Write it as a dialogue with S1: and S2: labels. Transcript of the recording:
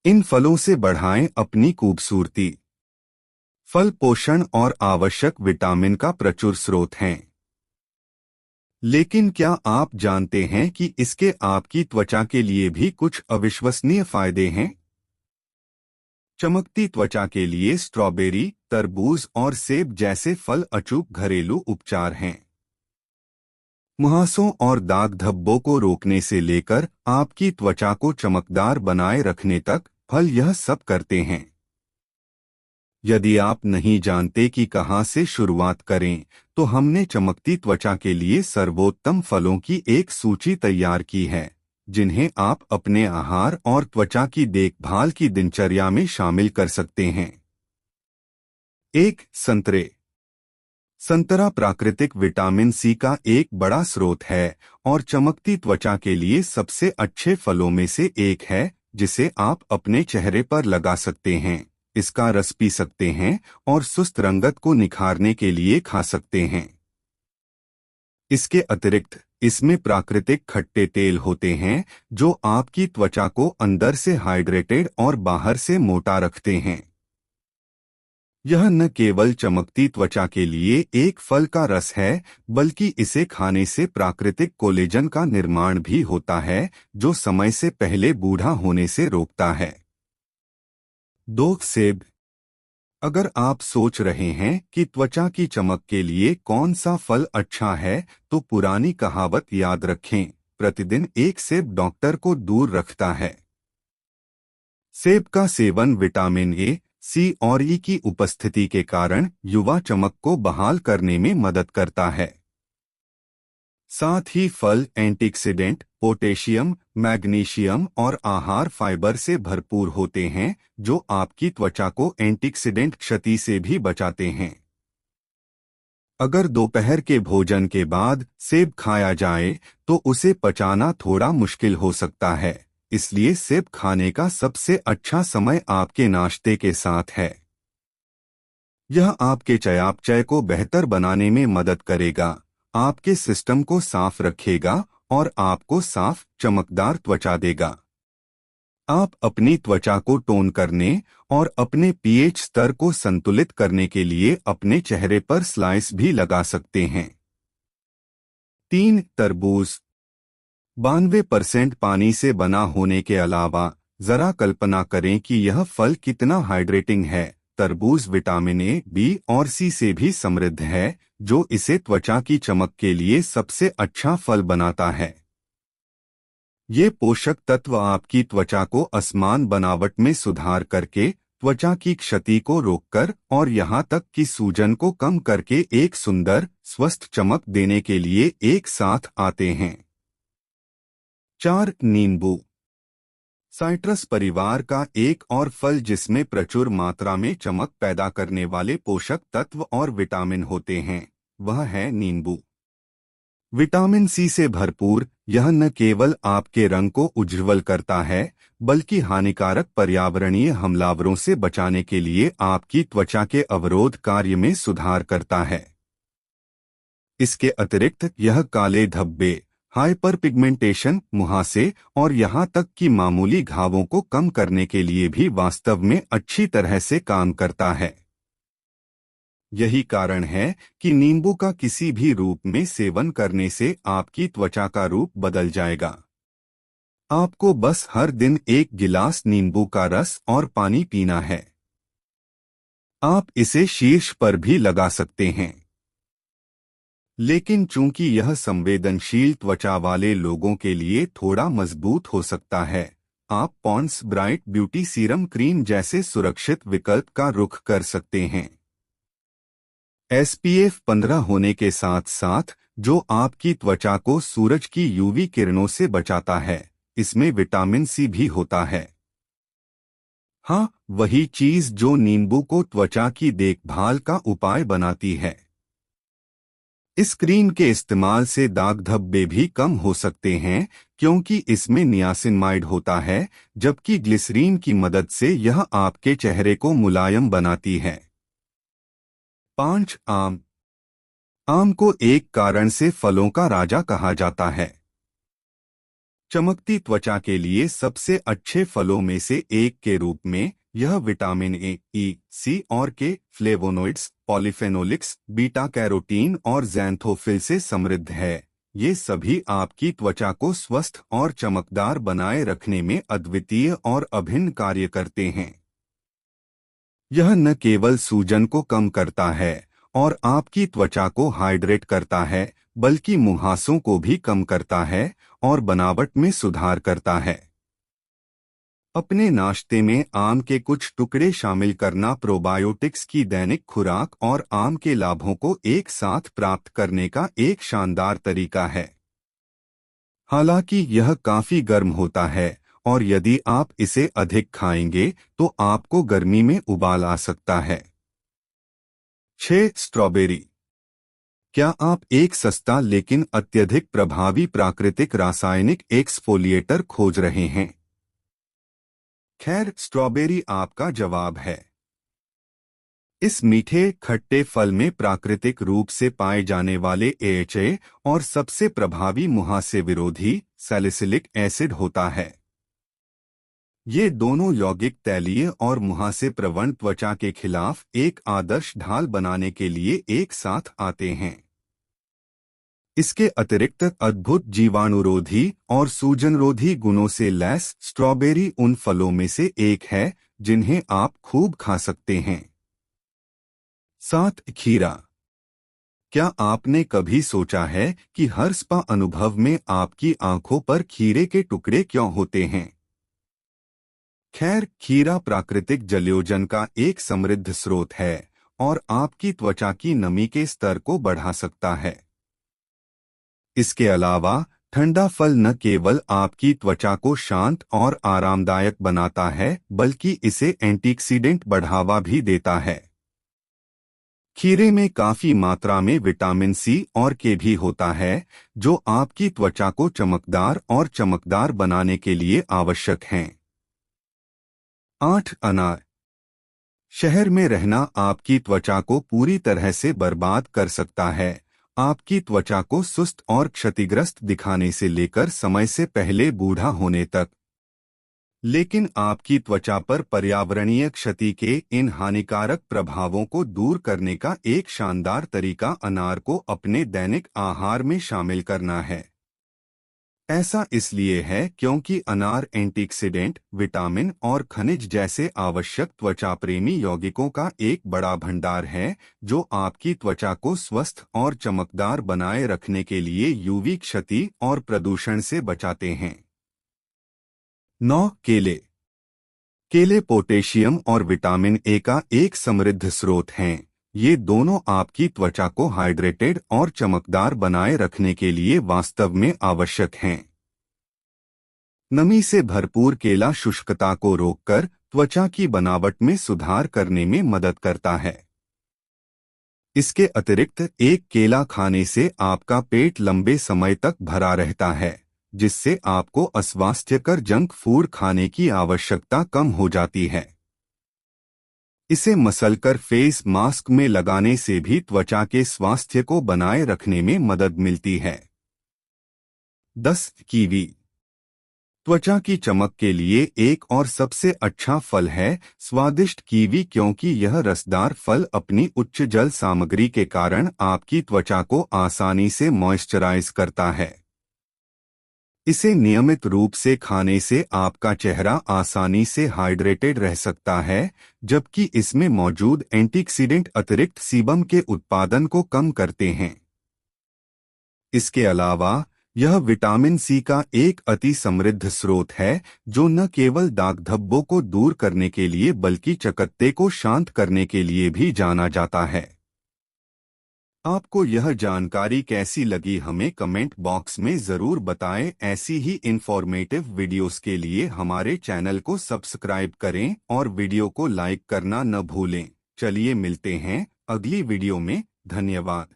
S1: इन फलों से बढ़ाएं अपनी खूबसूरती। फल पोषण और आवश्यक विटामिन का प्रचुर स्रोत हैं। लेकिन क्या आप जानते हैं कि इसके आपकी त्वचा के लिए भी कुछ अविश्वसनीय फायदे हैं? चमकती त्वचा के लिए स्ट्रॉबेरी, तरबूज और सेब जैसे फल अचूक घरेलू उपचार हैं। मुहासों और दाग धब्बों को रोकने से लेकर आपकी त्वचा को चमकदार बनाए रखने तक फल यह सब करते हैं। यदि आप नहीं जानते कि कहां से शुरुआत करें, तो हमने चमकती त्वचा के लिए सर्वोत्तम फलों की एक सूची तैयार की है, जिन्हें आप अपने आहार और त्वचा की देखभाल की दिनचर्या में शामिल कर सकते हैं। 1. संतरे। संतरा प्राकृतिक विटामिन सी का एक बड़ा स्रोत है और चमकती त्वचा के लिए सबसे अच्छे फलों में से एक है, जिसे आप अपने चेहरे पर लगा सकते हैं, इसका रस पी सकते हैं और सुस्त रंगत को निखारने के लिए खा सकते हैं। इसके अतिरिक्त इसमें प्राकृतिक खट्टे तेल होते हैं, जो आपकी त्वचा को अंदर से हाइड्रेटेड और बाहर से मोटा रखते हैं। यह न केवल चमकती त्वचा के लिए एक फल का रस है, बल्कि इसे खाने से प्राकृतिक कोलेजन का निर्माण भी होता है, जो समय से पहले बूढ़ा होने से रोकता है। 2. सेब। अगर आप सोच रहे हैं कि त्वचा की चमक के लिए कौन सा फल अच्छा है, तो पुरानी कहावत याद रखें, प्रतिदिन एक सेब डॉक्टर को दूर रखता है। सेब का सेवन विटामिन ए, सी और ई की उपस्थिति के कारण युवा चमक को बहाल करने में मदद करता है। साथ ही फल एंटीऑक्सीडेंट, पोटेशियम, मैग्नीशियम और आहार फाइबर से भरपूर होते हैं, जो आपकी त्वचा को एंटीऑक्सीडेंट क्षति से भी बचाते हैं। अगर दोपहर के भोजन के बाद सेब खाया जाए, तो उसे पचाना थोड़ा मुश्किल हो सकता है, इसलिए सेब खाने का सबसे अच्छा समय आपके नाश्ते के साथ है। यह आपके चयापचय को बेहतर बनाने में मदद करेगा, आपके सिस्टम को साफ रखेगा और आपको साफ, चमकदार त्वचा देगा। आप अपनी त्वचा को टोन करने और अपने पीएच स्तर को संतुलित करने के लिए अपने चेहरे पर स्लाइस भी लगा सकते हैं। 3. तरबूज। 92% पानी से बना होने के अलावा जरा कल्पना करें कि यह फल कितना हाइड्रेटिंग है। तरबूज विटामिन ए, बी और सी से भी समृद्ध है, जो इसे त्वचा की चमक के लिए सबसे अच्छा फल बनाता है। ये पोषक तत्व आपकी त्वचा को असमान बनावट में सुधार करके, त्वचा की क्षति को रोककर और यहाँ तक कि सूजन को कम करके एक सुंदर, स्वस्थ चमक देने के लिए एक साथ आते हैं। 4. नींबू। साइट्रस परिवार का एक और फल जिसमें प्रचुर मात्रा में चमक पैदा करने वाले पोषक तत्व और विटामिन होते हैं, वह है नींबू। विटामिन सी से भरपूर यह न केवल आपके रंग को उज्ज्वल करता है, बल्कि हानिकारक पर्यावरणीय हमलावरों से बचाने के लिए आपकी त्वचा के अवरोध कार्य में सुधार करता है। इसके अतिरिक्त यह काले धब्बे, हाइपर पिगमेंटेशन, मुहासे और यहाँ तक कि मामूली घावों को कम करने के लिए भी वास्तव में अच्छी तरह से काम करता है। यही कारण है कि नींबू का किसी भी रूप में सेवन करने से आपकी त्वचा का रूप बदल जाएगा। आपको बस हर दिन एक गिलास नींबू का रस और पानी पीना है। आप इसे शीर्ष पर भी लगा सकते हैं। लेकिन चूंकि यह संवेदनशील त्वचा वाले लोगों के लिए थोड़ा मजबूत हो सकता है, आप Pond's bright beauty serum cream जैसे सुरक्षित विकल्प का रुख कर सकते हैं। SPF 15 होने के साथ साथ जो आपकी त्वचा को सूरज की यूवी किरणों से बचाता है, इसमें विटामिन सी भी होता है। हाँ, वही चीज जो नींबू को त्वचा की देखभाल का उपाय बनाती है। इस क्रीम के इस्तेमाल से दाग धब्बे भी कम हो सकते हैं, क्योंकि इसमें नियासिनमाइड होता है, जबकि ग्लिसरीन की मदद से यह आपके चेहरे को मुलायम बनाती है। 5. आम। आम को एक कारण से फलों का राजा कहा जाता है। चमकती त्वचा के लिए सबसे अच्छे फलों में से एक के रूप में यह विटामिन ए, ई, सी और के, फ्लेवोनोइड्स, पॉलीफेनोलिक्स, बीटा कैरोटीन और ज़ैंथोफिल से समृद्ध है। ये सभी आपकी त्वचा को स्वस्थ और चमकदार बनाए रखने में अद्वितीय और अभिन्न कार्य करते हैं। यह न केवल सूजन को कम करता है और आपकी त्वचा को हाइड्रेट करता है, बल्कि मुहासों को भी कम करता है और बनावट में सुधार करता है। अपने नाश्ते में आम के कुछ टुकड़े शामिल करना प्रोबायोटिक्स की दैनिक खुराक और आम के लाभों को एक साथ प्राप्त करने का एक शानदार तरीका है। हालांकि यह काफी गर्म होता है और यदि आप इसे अधिक खाएंगे तो आपको गर्मी में उबाल आ सकता है। 6. स्ट्रॉबेरी। क्या आप एक सस्ता लेकिन अत्यधिक प्रभावी प्राकृतिक रासायनिक एक्सफोलिएटर खोज रहे हैं? खैर, स्ट्रॉबेरी आपका जवाब है। इस मीठे खट्टे फल में प्राकृतिक रूप से पाए जाने वाले AHA और सबसे प्रभावी मुहासे विरोधी सैलिसिलिक एसिड होता है। ये दोनों यौगिक तैलीय और मुहासे प्रवण त्वचा के खिलाफ एक आदर्श ढाल बनाने के लिए एक साथ आते हैं। इसके अतिरिक्त अद्भुत जीवाणुरोधी और सूजनरोधी गुणों से लैस स्ट्रॉबेरी उन फलों में से एक है जिन्हें आप खूब खा सकते हैं। 7. खीरा। क्या आपने कभी सोचा है कि हर स्पा अनुभव में आपकी आंखों पर खीरे के टुकड़े क्यों होते हैं? खैर, खीरा प्राकृतिक जलयोजन का एक समृद्ध स्रोत है और आपकी त्वचा की नमी के स्तर को बढ़ा सकता है। इसके अलावा ठंडा फल न केवल आपकी त्वचा को शांत और आरामदायक बनाता है, बल्कि इसे एंटीऑक्सीडेंट बढ़ावा भी देता है। खीरे में काफी मात्रा में विटामिन सी और के भी होता है, जो आपकी त्वचा को चमकदार और चमकदार बनाने के लिए आवश्यक हैं। 8. अनार। शहर में रहना आपकी त्वचा को पूरी तरह से बर्बाद कर सकता है, आपकी त्वचा को सुस्त और क्षतिग्रस्त दिखाने से लेकर समय से पहले बूढ़ा होने तक। लेकिन आपकी त्वचा पर पर्यावरणीय क्षति के इन हानिकारक प्रभावों को दूर करने का एक शानदार तरीका अनार को अपने दैनिक आहार में शामिल करना है। ऐसा इसलिए है क्योंकि अनार एंटीऑक्सीडेंट, विटामिन और खनिज जैसे आवश्यक त्वचा प्रेमी यौगिकों का एक बड़ा भंडार है, जो आपकी त्वचा को स्वस्थ और चमकदार बनाए रखने के लिए यूवी क्षति और प्रदूषण से बचाते हैं। 9. केले। केले पोटेशियम और विटामिन ए का एक समृद्ध स्रोत हैं। ये दोनों आपकी त्वचा को हाइड्रेटेड और चमकदार बनाए रखने के लिए वास्तव में आवश्यक हैं। नमी से भरपूर केला शुष्कता को रोककर त्वचा की बनावट में सुधार करने में मदद करता है। इसके अतिरिक्त एक केला खाने से आपका पेट लंबे समय तक भरा रहता है, जिससे आपको अस्वास्थ्यकर जंक फूड खाने की आवश्यकता कम हो जाती है। इसे मसलकर फेस मास्क में लगाने से भी त्वचा के स्वास्थ्य को बनाए रखने में मदद मिलती है। 10. कीवी। त्वचा की चमक के लिए एक और सबसे अच्छा फल है स्वादिष्ट कीवी, क्योंकि यह रसदार फल अपनी उच्च जल सामग्री के कारण आपकी त्वचा को आसानी से मॉइस्चराइज करता है। इसे नियमित रूप से खाने से आपका चेहरा आसानी से हाइड्रेटेड रह सकता है, जबकि इसमें मौजूद एंटीऑक्सीडेंट अतिरिक्त सीबम के उत्पादन को कम करते हैं। इसके अलावा यह विटामिन सी का एक अति समृद्ध स्रोत है, जो न केवल दाग धब्बों को दूर करने के लिए बल्कि चकत्ते को शांत करने के लिए भी जाना जाता है। आपको यह जानकारी कैसी लगी हमें कमेंट बॉक्स में ज़रूर बताएं। ऐसी ही इंफॉर्मेटिव वीडियोस के लिए हमारे चैनल को सब्सक्राइब करें और वीडियो को लाइक करना न भूलें। चलिए मिलते हैं अगली वीडियो में। धन्यवाद।